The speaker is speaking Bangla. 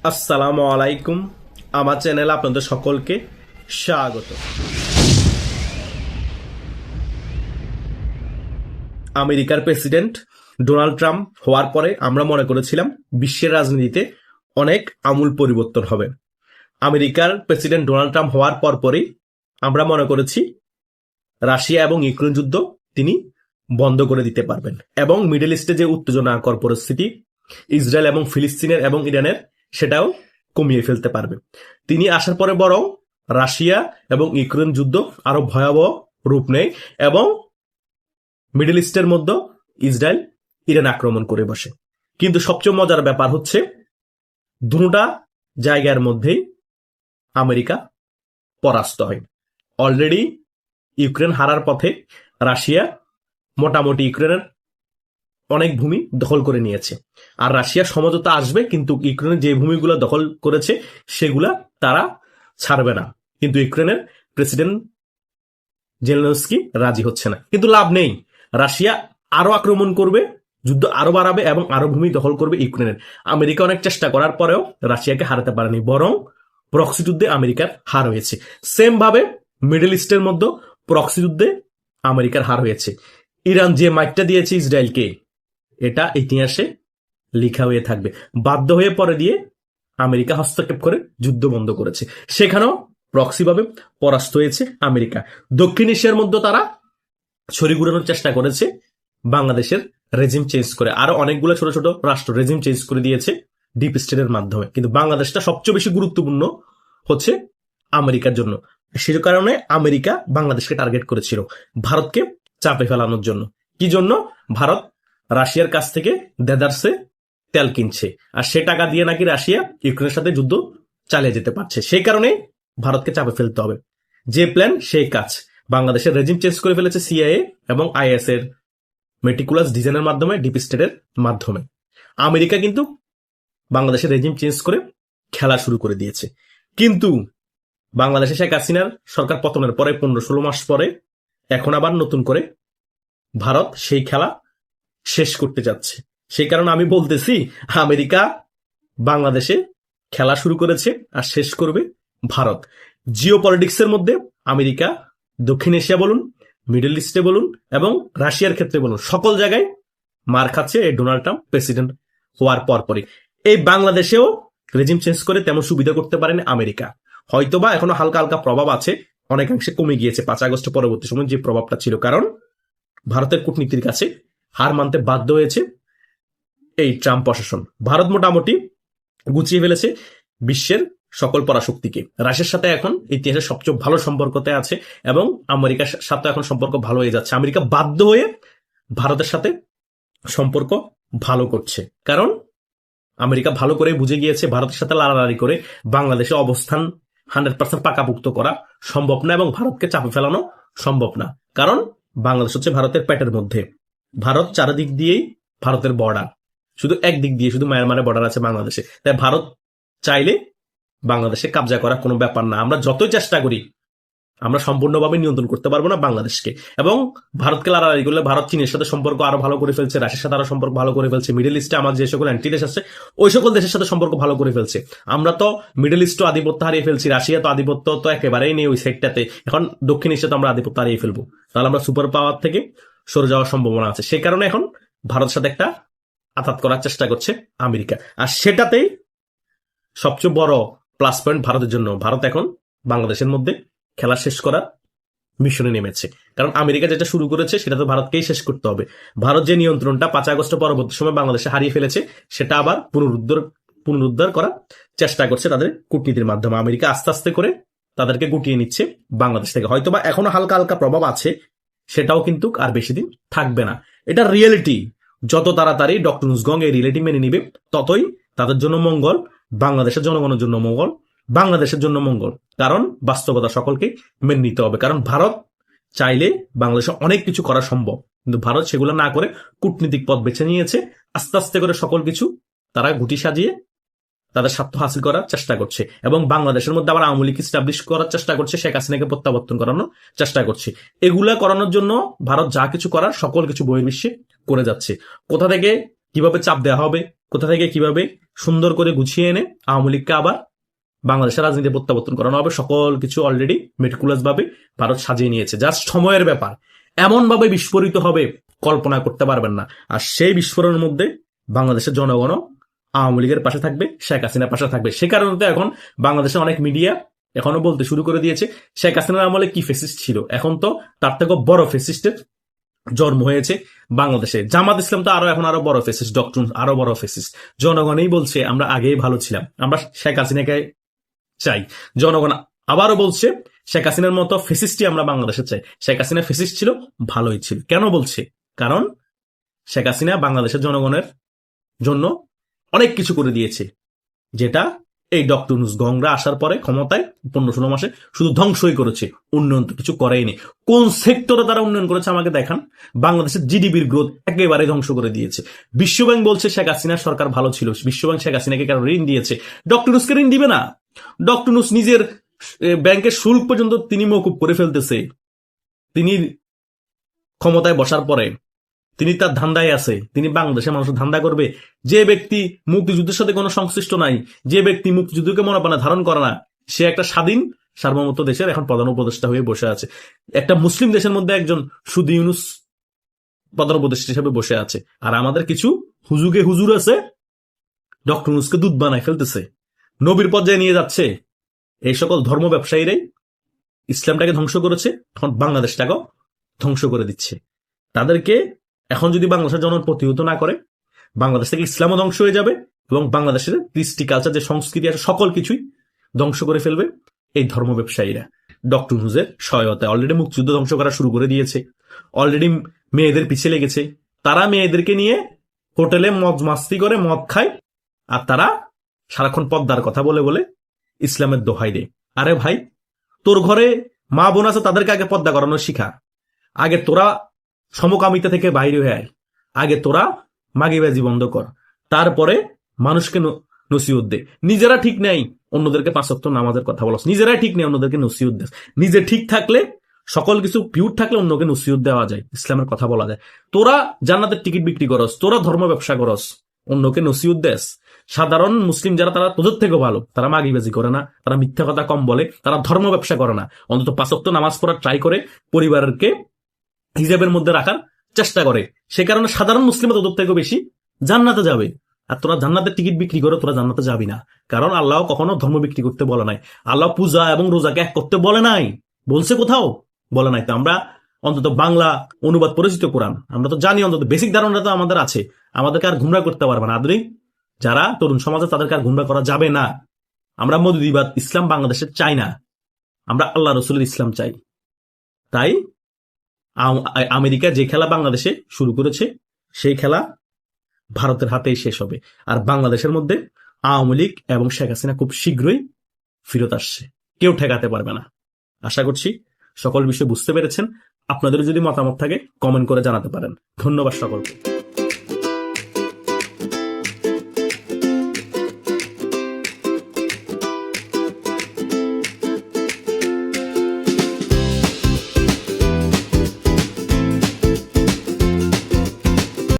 আসসালামু আলাইকুম। আমার চ্যানেলে আপনাদের সকলকে স্বাগত। আমেরিকার প্রেসিডেন্ট ডোনাল্ড ট্রাম্প হওয়ার পরে আমরা মনে করেছিলাম বিশ্বের রাজনীতিতে অনেক আমূল পরিবর্তন হবে। আমেরিকার প্রেসিডেন্ট ডোনাল্ড ট্রাম্প হওয়ার পরপরই আমরা মনে করেছি রাশিয়া এবং ইউক্রেন যুদ্ধ তিনি বন্ধ করে দিতে পারবেন এবং মিডল ইস্টে যে উত্তেজনাকর পরিস্থিতি ইসরায়েল এবং ফিলিস্তিনের এবং ইরানের সেটাও কমিয়ে ফেলতে পারবে। তিনি আসার পরে বরং রাশিয়া এবং ইউক্রেন যুদ্ধ আরো ভয়াবহ রূপ নেয় এবং মিডল ইস্টের মধ্যে ইসরায়েল ইরান আক্রমণ করে বসে। কিন্তু সবচেয়ে মজার ব্যাপার হচ্ছে দুটা জায়গার মধ্যেই আমেরিকা পরাস্ত হয়। অলরেডি ইউক্রেন হারার পথে রাশিয়া মোটামুটি ইউক্রেনের অনেক ভূমি দখল করে নিয়েছে, আর রাশিয়া সমঝোতা আসবে, কিন্তু ইউক্রেনের যে ভূমিগুলো দখল করেছে সেগুলা তারা ছাড়বে না। কিন্তু ইউক্রেনের প্রেসিডেন্ট জেলেনস্কি রাজি হচ্ছে না। কিন্তু লাভ নেই, রাশিয়া আরো আক্রমণ করবে, যুদ্ধ আরো বাড়াবে এবং আরো ভূমি দখল করবে ইউক্রেনের। আমেরিকা অনেক চেষ্টা করার পরেও রাশিয়াকে হারাতে পারেনি, বরং প্রক্সি যুদ্ধে আমেরিকার হার হয়েছে। সেম ভাবে মিডল ইস্টের মধ্যে প্রক্সি যুদ্ধে আমেরিকার হার হয়েছে। ইরান যে মাইকটা দিয়েছে ইসরায়েলকে, এটা ইতিহাসে লেখা হয়ে থাকবে। বাধ্য হয়ে পরে দিয়ে আমেরিকা হস্তক্ষেপ করে যুদ্ধ বন্ধ করেছে, সেখানেও প্রক্সি ভাবে পরাস্ত হয়েছে আমেরিকা। দক্ষিণ এশিয়ার মধ্যে তারা ছড়ি ঘুরানোর চেষ্টা করেছে বাংলাদেশের রেজিম চেঞ্জ করে, আরো অনেকগুলো ছোট ছোট রাষ্ট্র রেজিম চেঞ্জ করে দিয়েছে ডিপ স্টেটের মাধ্যমে। কিন্তু বাংলাদেশটা সবচেয়ে বেশি গুরুত্বপূর্ণ হচ্ছে আমেরিকার জন্য। সেই কারণে আমেরিকা বাংলাদেশকে টার্গেট করেছিল ভারতকে চাপে ফেলানোর জন্য। কি জন্য? ভারত রাশিয়ার কাছ থেকে দেদারসে তেল কিনছে, আর সে টাকা দিয়ে নাকি রাশিয়া ইউক্রেনের সাথে যুদ্ধ চালিয়ে যেতে পারছে। সেই কারণে ভারতকে চাপে ফেলতে হবে। যে প্ল্যান সেই কাজ। বাংলাদেশের রেজিম চেঞ্জ করে ফেলেছে সিআইএ এবং আইএস এর মেটিকুলাস ডিজাইনের মাধ্যমে, ডিপ স্টেটের মাধ্যমে। আমেরিকা কিন্তু বাংলাদেশের রেজিম চেঞ্জ করে খেলা শুরু করে দিয়েছে। কিন্তু বাংলাদেশে শেখ হাসিনার সরকার পতনের পরে 15-16 মাস পরে এখন আবার নতুন করে ভারত সেই খেলা শেষ করতে যাচ্ছে। সেই কারণে আমি বলতেছি আমেরিকা বাংলাদেশে খেলা শুরু করেছে আর শেষ করবে ভারত। জিও পলিটিক্সের মধ্যে আমেরিকা দক্ষিণ এশিয়া বলুন, মিডল ইস্টে বলুন এবং রাশিয়ার ক্ষেত্রে বলুন, সকল জায়গায় মার খাচ্ছে এই ডোনাল্ড ট্রাম্প প্রেসিডেন্ট হওয়ার পরপরই। এই বাংলাদেশেও রেজিম চেঞ্জ করে তেমন সুবিধা করতে পারেনি আমেরিকা। হয়তোবা এখনো হালকা হালকা প্রভাব আছে, অনেকাংশে কমে গিয়েছে 5 আগস্ট পরবর্তী সময় যে প্রভাবটা ছিল, কারণ ভারতের কূটনীতির কাছে হার মানতে বাধ্য হয়েছে এই ট্রাম্প প্রশাসন। ভারত মোটামুটি গুছিয়ে ফেলেছে বিশ্বের সকল পরাশক্তিকে। রাশিয়ার সাথে এখন ইতিহাসের সবচেয়ে ভালো সম্পর্কতে আছে এবং আমেরিকার সাথে এখন সম্পর্ক ভালো হয়ে যাচ্ছে। আমেরিকা বাধ্য হয়ে ভারতের সাথে সম্পর্ক ভালো করছে, কারণ আমেরিকা ভালো করে বুঝে গিয়েছে ভারতের সাথে লাড়ালাড়ি করে বাংলাদেশে অবস্থান 100% পাকাপুক্ত করা সম্ভব না এবং ভারতকে চাপে ফেলানো সম্ভব না। কারণ বাংলাদেশ হচ্ছে ভারতের পেটের মধ্যে। ভারত চারিদিক দিয়েই ভারতের বর্ডার, শুধু একদিক দিয়ে শুধু মায়ানমারের বর্ডার আছে বাংলাদেশে। তাই ভারত চাইলে বাংলাদেশে কব্জা করা কোনো ব্যাপার না। আমরা যতই চেষ্টা করি আমরা সম্পূর্ণভাবে নিয়ন্ত্রণ করতে পারবো না বাংলাদেশকে। এবং ভারতকে লড়াই করলে ভারত চীনের সাথে সম্পর্ক আরো ভালো করে ফেলছে, রাশিয়ার সাথে আরো সম্পর্ক ভালো করে ফেলছে, মিডল ইস্টে আমার যে সকল অ্যান্টি দেশ আছে ওই সকল দেশের সাথে সম্পর্ক ভালো করে ফেলছে। আমরা তো মিডল ইস্টও আধিপত্য হারিয়ে ফেলছি, রাশিয়া তো আধিপত্য তো একেবারেই নেই ওই সাইডটাতে। এখন দক্ষিণ এশিয়াতে আমরা আধিপত্য হারিয়ে ফেলবো, তাহলে আমরা সুপার পাওয়ার থেকে সরে যাওয়ার সম্ভাবনা আছে। সেই কারণে এখন ভারতের সাথে একটা আঘাত করার চেষ্টা করছে আমেরিকা, আর সেটাতেই সবচেয়ে বড় প্লাস পয়েন্ট ভারতের জন্য। ভারত এখন বাংলাদেশের মধ্যে খেলা শেষ করার মিশনে নেমেছে, কারণ আমেরিকা যেটা শুরু করেছে সেটা তো ভারতকেই শেষ করতে হবে। ভারত যে নিয়ন্ত্রণটা 5 আগস্ট পরবর্তী সময় বাংলাদেশে হারিয়ে ফেলেছে সেটা আবার পুনরুদ্ধার করার চেষ্টা করছে তাদের কূটনীতির মাধ্যমে। আমেরিকা আস্তে আস্তে করে তাদেরকে গুটিয়ে নিচ্ছে বাংলাদেশ থেকে। হয়তোবা এখনো হালকা হালকা প্রভাব আছে, সেটাও কিন্তু আর বেশি দিন থাকবে না। এটা রিয়েলিটি। যত তাড়াতাড়ি ডক্টর নুসগং এই রিয়েলিটি মেনে নিবে ততই তাদের জন্য মঙ্গল, বাংলাদেশের জনগণের জন্য মঙ্গল, বাংলাদেশের জন্য মঙ্গল। কারণ বাস্তবতা সকলকে মেনে নিতে হবে। কারণ ভারত চাইলে বাংলাদেশে অনেক কিছু করা সম্ভব, কিন্তু ভারত সেগুলো না করে কূটনীতিক পথ বেছে নিয়েছে। আস্তে আস্তে করে সকল কিছু তারা গুটি সাজিয়ে তাদের স্বার্থ হাসিল করার চেষ্টা করছে এবং বাংলাদেশের মধ্যে আবার আওয়ামী লীগ স্টাবলিশ করার চেষ্টা করছে, শেখ হাসিনাকে প্রত্যাবর্তন করানোর চেষ্টা করছে। এগুলা করানোর জন্য ভারত যা কিছু করার সকল কিছু বহির্বিশ্বে করে যাচ্ছে। কোথা থেকে কিভাবে চাপ দেওয়া হবে, কোথা থেকে কিভাবে সুন্দর করে গুছিয়ে এনে আওয়ামী লীগকে আবার বাংলাদেশের রাজনীতি প্রত্যাবর্তন করানো হবে, সকল কিছু অলরেডি মেটিকুলাস ভাবে ভারত সাজিয়ে নিয়েছে। জাস্ট সময়ের ব্যাপার, এমন ভাবে বিস্ফোরিত হবে কল্পনা করতে পারবেন না। আর সেই বিস্ফোরণের মধ্যে বাংলাদেশের জনগণ আওয়ামী লীগের পাশে থাকবে, শেখ হাসিনার পাশে থাকবে। সে কারণে তো এখন বাংলাদেশের অনেক মিডিয়া এখনো বলতে শুরু করে দিয়েছে শেখ হাসিনার আমলে কি ফেসিস্ট ছিল, এখন তো তার থেকেও বড় ফেসিস্টের জন্ম হয়েছে বাংলাদেশে। জামাত ইসলাম তো এখন আরো বড় ফেসিস্ট, ডক্টর আরো বড় ফেসিস্ট। জনগণই বলছে আমরা আগেই ভালো ছিলাম, আমরা শেখ হাসিনাকে চাই। জনগণ আবারও বলছে শেখ হাসিনার মতো ফেসিস্টই আমরা বাংলাদেশে চাই। শেখ হাসিনা ফেসিস্ট ছিল, ভালোই ছিল। কেন বলছে? কারণ শেখ হাসিনা বাংলাদেশের জনগণের জন্য অনেক কিছু করে দিয়েছে, যেটা এই ডক্টর ইউনূস গংরা আসার পরে ক্ষমতায় 15-16 মাসে শুধু ধ্বংসই করেছে, উন্নয়ন তো কিছু করেইনি। কোন সেক্টরে তারা উন্নয়ন করেছে আমাকে দেখান। বাংলাদেশের জিডিপির গ্রোথ একেবারে ধ্বংস করে দিয়েছে। বিশ্বব্যাংক বলছে শেখ হাসিনার সরকার ভালো ছিল, বিশ্বব্যাংক শেখ হাসিনাকে কারণ ঋণ দিয়েছে, ডক্টর ইউনূসকে ঋণ দিবে না। ডক্টর ইউনূস নিজের ব্যাংকের শুল্ক পর্যন্ত তিনি মওকুফ করে ফেলতেছে। তিনি ক্ষমতায় বসার পরে তিনি তার ধান্দায় আছে, তিনি বাংলাদেশের মানুষের ধান্দা করবে। যে ব্যক্তি মুক্তিযুদ্ধের সাথে কোনো সংশ্লিষ্ট নাই, যে ব্যক্তি মুক্তিযুদ্ধকে মনোপ্রাণে ধারণ করে না, সে একটা স্বাধীন সার্বভৌমত্ব দেশের এখন প্রধান উপদেষ্টা হয়ে বসে আছে। একটা মুসলিম দেশের মধ্যে একজন শুধু ইউনূস প্রধান উপদেষ্টা হিসেবে বসে আছে। আর আমাদের কিছু হুজুর আছে ডক্টর ইউনূসকে দুধ বানায় ফেলতেছে, নবীর পর্যায়ে নিয়ে যাচ্ছে। এই সকল ধর্ম ব্যবসায়ীরাই ইসলামটাকে ধ্বংস করেছে, এখন বাংলাদেশটাকেও ধ্বংস করে দিচ্ছে। তাদেরকে এখন যদি বাংলাদেশের জনগণ প্রতিহত না করে, বাংলাদেশ থেকে ইসলামও ধ্বংস হয়ে যাবে এবং বাংলাদেশের কৃষ্টি কালচার যে সংস্কৃতি আছে সকল কিছুই ধ্বংস করে ফেলবে এই ধর্ম ব্যবসায়ীরা ডক্টর ইউনূসের সহায়তায়। অলরেডি মুক্তিযুদ্ধ ধ্বংস করা শুরু করে দিয়েছে, অলরেডি মেয়েদের পিছিয়ে লেগেছে। তারা মেয়েদেরকে নিয়ে হোটেলে মদ মাস্তি করে, মদ খায়, আর তারা সারাক্ষণ পদ্মার কথা বলে বলে ইসলামের দোহাই দেয়। আরে ভাই, তোর ঘরে মা বোন আছে, তাদেরকে আগে পদ্মা করানো শিখা। আগে তোরা সমকামিতা থেকে বাইরে হয়ে আয়, আগে তোরা মাগিবাজি বন্ধ কর, তারপরে মানুষকে নসিহত দে। নিজেরা ঠিক নেই, অন্যদেরকে 5 ওয়াক্ত নামাজের কথা বলছ। নিজেরাই ঠিক নেই, অন্যদেরকে নসিহত দে। নিজে ঠিক থাকলে, সকল কিছু পিওর থাকলে অন্যকে নসিহত দেওয়া যায়, ইসলামের কথা বলা যায়। তোরা জান্নাতের টিকিট বিক্রি করস, তোরা ধর্ম ব্যবসা করস, অন্যকে নসিহত দেস। সাধারণ মুসলিম যারা, তারা তোদের থেকে ভালো, তারা মাগিবাজি করে না, তারা মিথ্যা কথা কম বলে, তারা ধর্ম ব্যবসা করে না, অন্তত 5 ওয়াক্ত নামাজ পড়ার ট্রাই করে, পরিবারকে হিজাবের মধ্যে রাখার চেষ্টা করে। সে কারণে সাধারণ মুসলিম তোদের থেকে বেশি জান্নাতে যাবে। আর তোরা জান্নাতের টিকিট বিক্রি করে তোরা জান্নাতে যাবি না, কারণ আল্লাহ কখনো ধর্ম বিক্রি করতে বলে নাই। আল্লাহ পূজা এবং রোজাকে এক করতে বলে নাই, বলছে কোথাও? বলে নাই। তো আমরা অন্তত বাংলা অনুবাদ পরিচিত কোরআন আমরা তো জানি, অন্তত বেসিক ধারণা তো আমাদের আছে। আমাদেরকে আর গুমরা করতে পারবে না। আধুনিক যারা তরুণ সমাজে, তাদেরকে আর গুমরা করা যাবে না। আমরা মৌদুদিবাদ ইসলাম বাংলাদেশে চাই না, আমরা আল্লাহ রসুলের ইসলাম চাই। তাই আমেরিকা যে খেলা বাংলাদেশে শুরু করেছে, সেই খেলা ভারতের হাতেই শেষ হবে। আর বাংলাদেশের মধ্যে আওয়ামী লীগ এবং শেখ হাসিনা খুব শীঘ্রই ফিরত আসছে, কেউ ঠেকাতে পারবে না। আশা করছি সকল বিষয় বুঝতে পেরেছেন। আপনাদের যদি মতামত থাকে কমেন্ট করে জানাতে পারেন। ধন্যবাদ সকলকে।